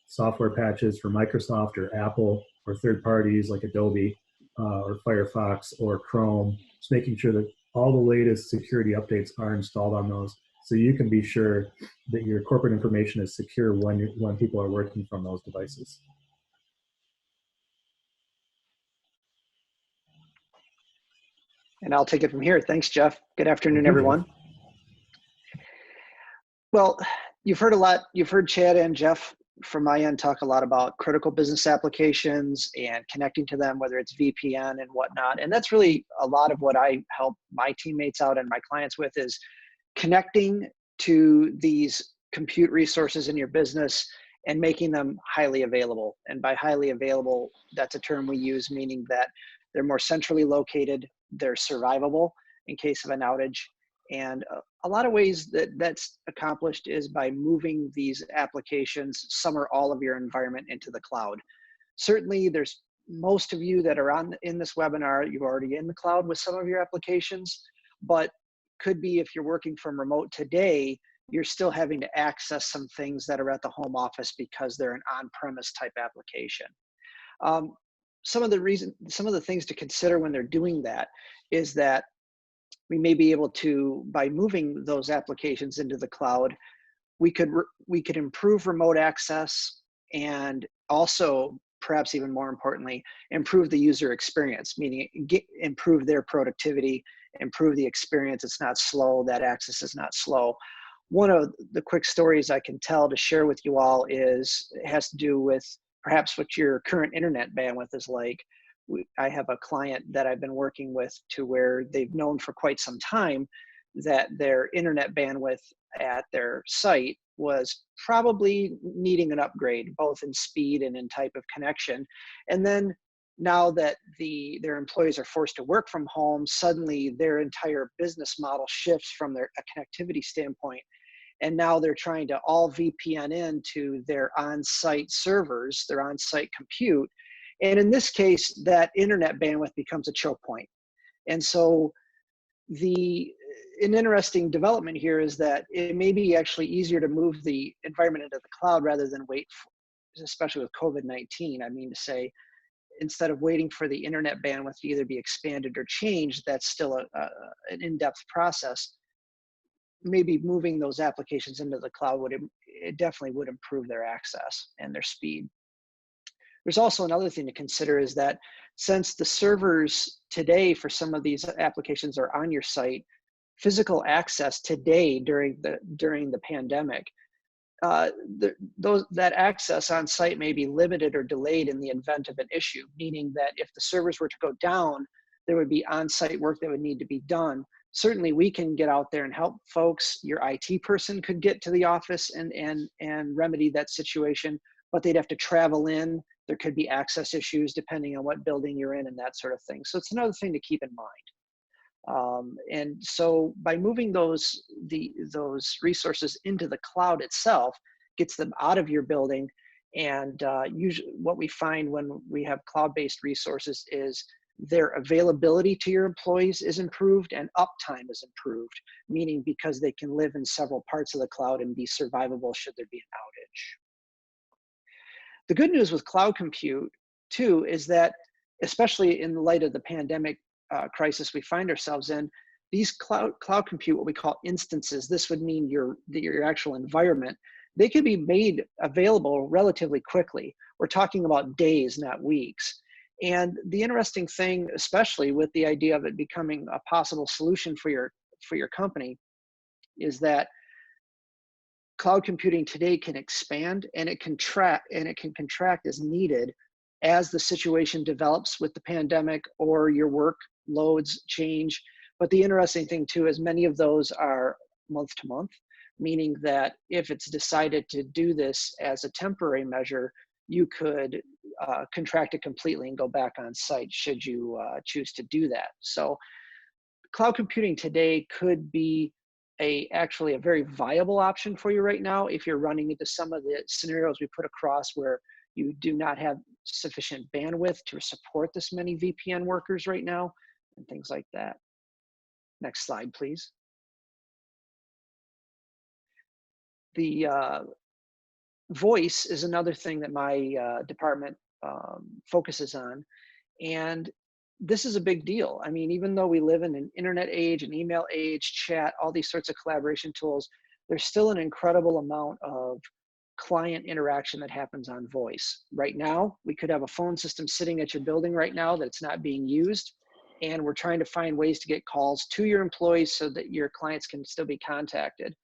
software patches for Microsoft or Apple or third parties like Adobe or Firefox or Chrome, just making sure that all the latest security updates are installed on those so you can be sure that your corporate information is secure when people are working from those devices. And I'll take it from here. Thanks, Jeff. Good afternoon, Thank you, everyone. Jeff. Well, you've heard a lot. You've heard Chad and Jeff from my end talk a lot about critical business applications and connecting to them, whether it's VPN and whatnot. And that's really a lot of what I help my teammates out and my clients with, is connecting to these compute resources in your business and making them highly available. And by highly available, that's a term we use, meaning that they're more centrally located, they're survivable in case of an outage. And a lot of ways that that's accomplished is by moving these applications, some or all of your environment, into the cloud. Certainly, there's most of you that are in this webinar, you're already in the cloud with some of your applications, but could be if you're working from remote today, you're still having to access some things that are at the home office because they're an on-premise type application. Some of the things to consider when they're doing that is that we may be able to, by moving those applications into the cloud, we could improve remote access, and also, perhaps even more importantly, improve the user experience, meaning improve their productivity, improve the experience. It's not slow, that access is not slow. One of the quick stories I can tell to share with you all has to do with perhaps what your current internet bandwidth is like. I have a client that I've been working with to where they've known for quite some time that their internet bandwidth at their site was probably needing an upgrade, both in speed and in type of connection. And then now that their employees are forced to work from home, suddenly their entire business model shifts from a connectivity standpoint. And now they're trying to all VPN into their on-site servers, their on-site compute. And in this case, that internet bandwidth becomes a choke point. And so an interesting development here is that it may be actually easier to move the environment into the cloud rather than wait, especially with COVID-19. I mean to say, instead of waiting for the internet bandwidth to either be expanded or changed, that's still an in-depth process. Maybe moving those applications into the cloud it definitely would improve their access and their speed. There's also another thing to consider, is that since the servers today for some of these applications are on your site, physical access today during the pandemic, that access on site may be limited or delayed in the event of an issue, meaning that if the servers were to go down, there would be on-site work that would need to be done. Certainly we can get out there and help folks. Your IT person could get to the office and remedy that situation, but they'd have to travel in. There could be access issues depending on what building you're in and that sort of thing. So it's another thing to keep in mind. And so by moving those resources into the cloud itself, gets them out of your building. And usually what we find when we have cloud-based resources is their availability to your employees is improved and uptime is improved, meaning because they can live in several parts of the cloud and be survivable should there be an outage. The good news with cloud compute too is that, especially in the light of the pandemic crisis we find ourselves in, these cloud compute, what we call instances, this would mean your actual environment, they can be made available relatively quickly. We're talking about days, not weeks. And the interesting thing, especially with the idea of it becoming a possible solution for your company, is that cloud computing today can expand and it can contract as needed as the situation develops with the pandemic or your work loads change. But the interesting thing too is many of those are month to month, meaning that if it's decided to do this as a temporary measure, you could contract it completely and go back on site should you choose to do that. So cloud computing today could be actually a very viable option for you right now if you're running into some of the scenarios we put across where you do not have sufficient bandwidth to support this many VPN workers right now and things like that. Next slide, please. The voice is another thing that my department focuses on. And this is a big deal. I mean, even though we live in an internet age, an email age, chat, all these sorts of collaboration tools, there's still an incredible amount of client interaction that happens on voice. Right now, we could have a phone system sitting at your building right now that's not being used. and we're trying to find ways to get calls to your employees so that your clients can still be contacted.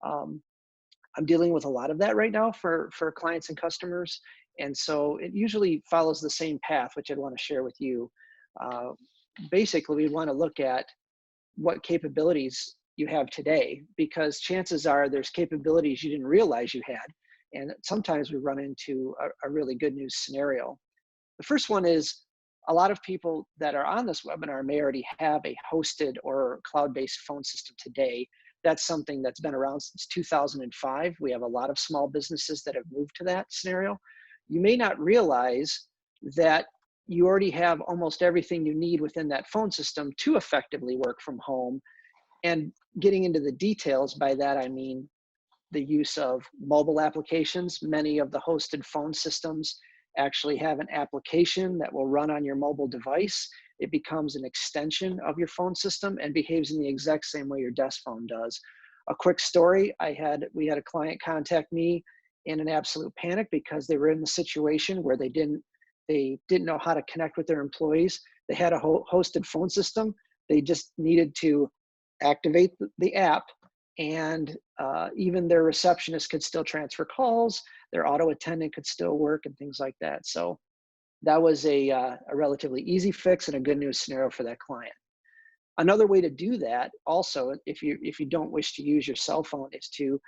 I'm dealing with a lot of that right now for clients and customers. And so it usually follows the same path, which I'd want to share with you. Basically, we want to look at what capabilities you have today, because chances are there's capabilities you didn't realize you had. And sometimes we run into a really good news scenario. The first one is a lot of people that are on this webinar may already have a hosted or cloud-based phone system today. That's something that's been around since 2005. We have a lot of small businesses that have moved to that scenario. You may not realize that you already have almost everything you need within that phone system to effectively work from home. And getting into the details, by that I mean the use of mobile applications. Many of the hosted phone systems actually have an application that will run on your mobile device. It becomes an extension of your phone system and behaves in the exact same way your desk phone does. A quick story, we had a client contact me in an absolute panic because they were in the situation where they didn't know how to connect with their employees. They had a hosted phone system. They just needed to activate the app, and even their receptionist could still transfer calls. Their auto attendant could still work and things like that. So that was a relatively easy fix and a good news scenario for that client. Another way to do that also, if you don't wish to use your cell phone, is to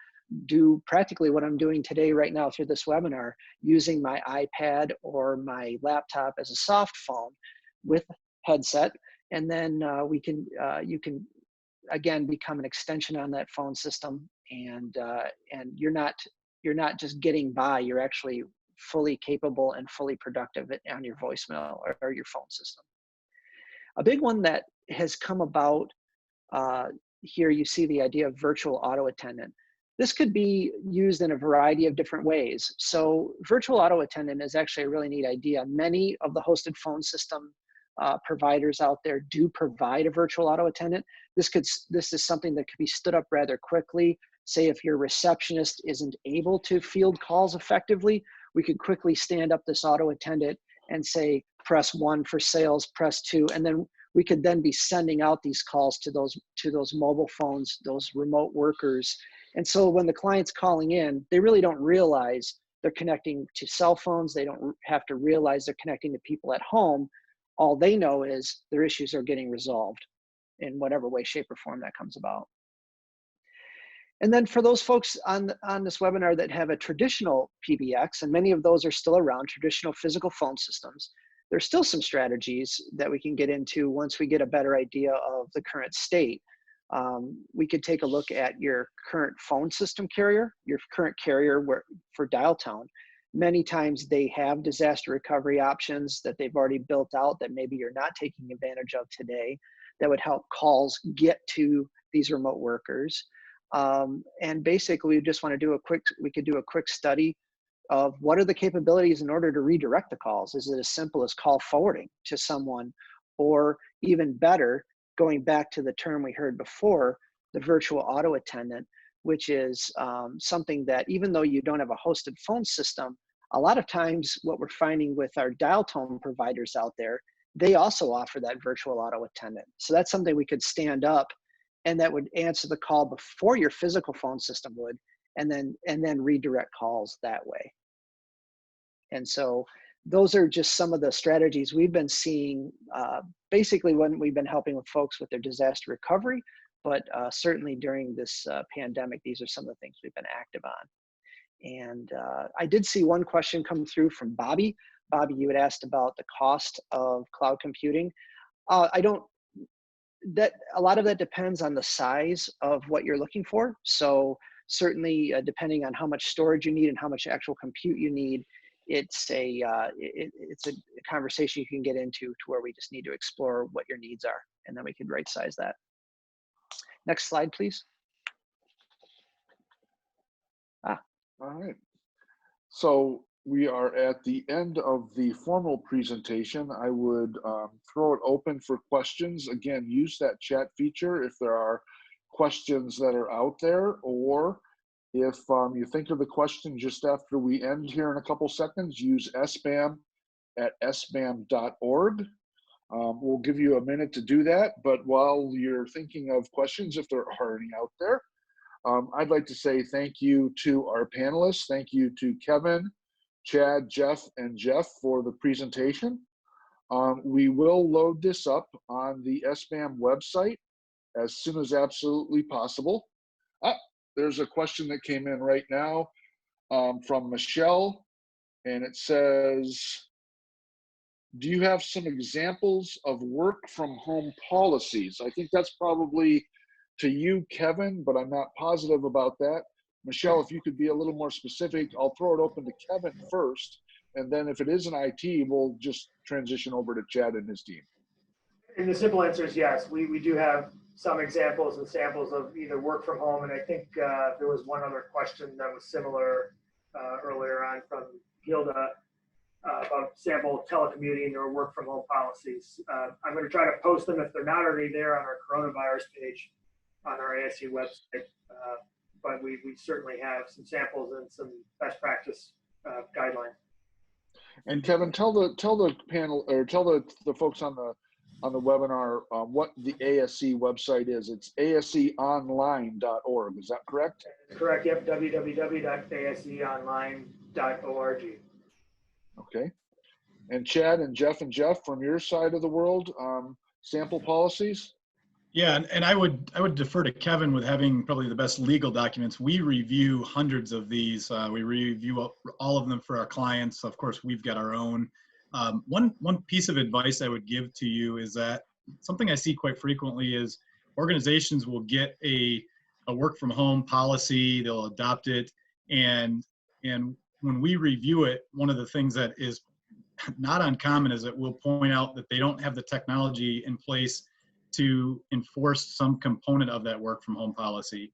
do practically what I'm doing today right now through this webinar, using my iPad or my laptop as a soft phone with headset. And then you can again become an extension on that phone system, and you're not just getting by, you're actually fully capable and fully productive on your voicemail or your phone system. A big one that has come about here, you see the idea of virtual auto attendant. This could be used in a variety of different ways. So virtual auto attendant is actually a really neat idea. Many of the hosted phone system providers out there do provide a virtual auto attendant. This is something that could be stood up rather quickly. Say if your receptionist isn't able to field calls effectively, we could quickly stand up this auto attendant and say, press 1 for sales, press 2, and then we could then be sending out these calls to those mobile phones, those remote workers. And so when the client's calling in, they really don't realize they're connecting to cell phones. They don't have to realize they're connecting to people at home. All they know is their issues are getting resolved in whatever way, shape, or form that comes about. And then for those folks on this webinar that have a traditional PBX, and many of those are still around, traditional physical phone systems, there's still some strategies that we can get into once we get a better idea of the current state. We could take a look at your current phone system carrier, your current carrier for dial tone. Many times they have disaster recovery options that they've already built out that maybe you're not taking advantage of today that would help calls get to these remote workers. And basically we just want to we could do a quick study of what are the capabilities in order to redirect the calls. Is it as simple as call forwarding to someone, or even better, going back to the term we heard before, the virtual auto attendant, which is something that even though you don't have a hosted phone system, a lot of times what we're finding with our dial tone providers out there, they also offer that virtual auto attendant. So that's something we could stand up, and that would answer the call before your physical phone system would, and then redirect calls that way. And so those are just some of the strategies we've been seeing basically when we've been helping with folks with their disaster recovery, but certainly during this pandemic, these are some of the things we've been active on. And I did see one question come through from Bobby. Bobby, you had asked about the cost of cloud computing. A lot of that depends on the size of what you're looking for. So certainly depending on how much storage you need and how much actual compute you need, it's a conversation you can get into to where we just need to explore what your needs are, and then we can right size that. Next slide, please. All right. So we are at the end of the formal presentation. I would throw it open for questions. Again, use that chat feature if there are questions that are out there, or if you think of the question just after we end here in a couple seconds, use sbam@sbam.org. We'll give you a minute to do that, but while you're thinking of questions, if there are any out there, I'd like to say thank you to our panelists. Thank you to Kevin, Chad, Jeff, and Jeff for the presentation. We will load this up on the SBAM website as soon as absolutely possible. There's a question that came in right now from Michelle, and it says, do you have some examples of work from home policies? I think that's probably to you, Kevin, but I'm not positive about that. Michelle, if you could be a little more specific, I'll throw it open to Kevin first, and then if it is an IT, we'll just transition over to Chad and his team. And the simple answer is yes. We do have some examples and samples of either work from home, and I think there was one other question that was similar earlier on from Gilda about sample telecommuting or work from home policies. I'm going to try to post them if they're not already there on our coronavirus page on our ASU website. But we certainly have some samples and some best practice guidelines. And Kevin, tell the panel, or tell the folks on the webinar what the ASC website is. It's asconline.org. Is that correct? Correct. Yep. www.asconline.org. Okay. And Chad and Jeff from your side of the world, sample policies? Yeah, and I would defer to Kevin with having probably the best legal documents. We review hundreds of these. We review all of them for our clients. Of course, we've got our own. One piece of advice I would give to you is that something I see quite frequently is organizations will get a work from home policy, they'll adopt it, and when we review it, one of the things that is not uncommon is that we'll point out that they don't have the technology in place to enforce some component of that work from home policy.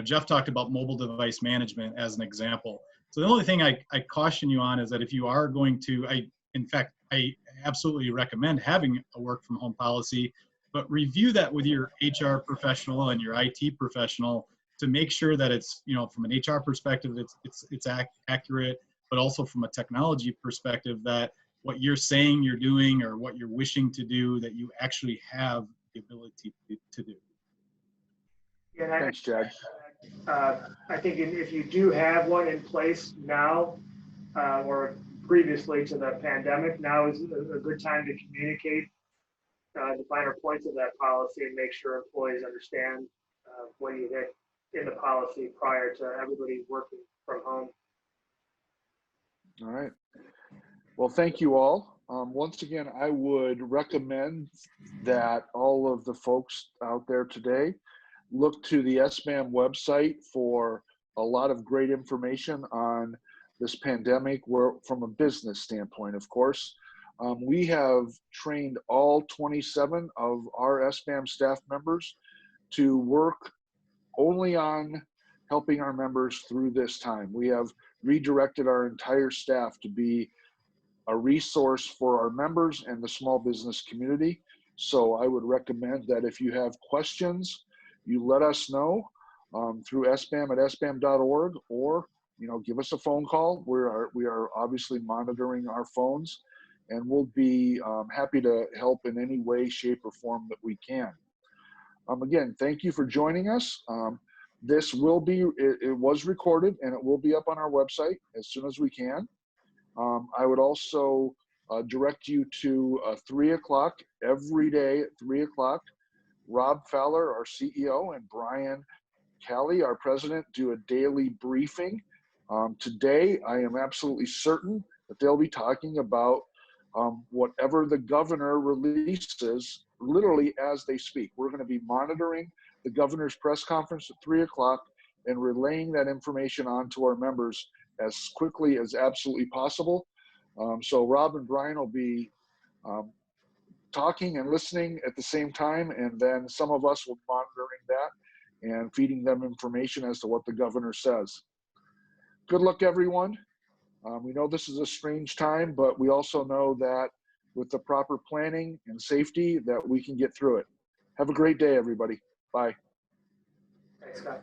Jeff talked about mobile device management as an example. So the only thing I caution you on is that if you are going to, in fact, I absolutely recommend having a work from home policy, but review that with your HR professional and your IT professional to make sure that it's, from an HR perspective, it's accurate, but also from a technology perspective that what you're saying you're doing or what you're wishing to do, that you actually have the ability to do. Yeah, Thanks, Chad. I think if you do have one in place now or previously to the pandemic, now is a good time to communicate the finer points of that policy and make sure employees understand what you hit in the policy prior to everybody working from home. All right. Well, thank you all. Once again, I would recommend that all of the folks out there today look to the SBAM website for a lot of great information on this pandemic, from a business standpoint, of course. We have trained all 27 of our SBAM staff members to work only on helping our members through this time. We have redirected our entire staff to be a resource for our members and the small business community. So I would recommend that if you have questions, you let us know through sbam@sbam.org, or give us a phone call. We are obviously monitoring our phones, and we'll be happy to help in any way, shape, or form that we can. Again, thank you for joining us. This it was recorded, and it will be up on our website as soon as we can. I would also direct you to 3 o'clock every day at 3 o'clock. Rob Fowler, our CEO, and Brian Callie, our president, do a daily briefing. Today, I am absolutely certain that they'll be talking about whatever the governor releases, literally as they speak. We're going to be monitoring the governor's press conference at 3 o'clock and relaying that information on to our members as quickly as absolutely possible. So Rob and Brian will be talking and listening at the same time, and then some of us will be monitoring that and feeding them information as to what the governor says. Good luck, everyone. We know this is a strange time, but we also know that with the proper planning and safety that we can get through it. Have a great day, everybody. Bye. Thanks, Scott.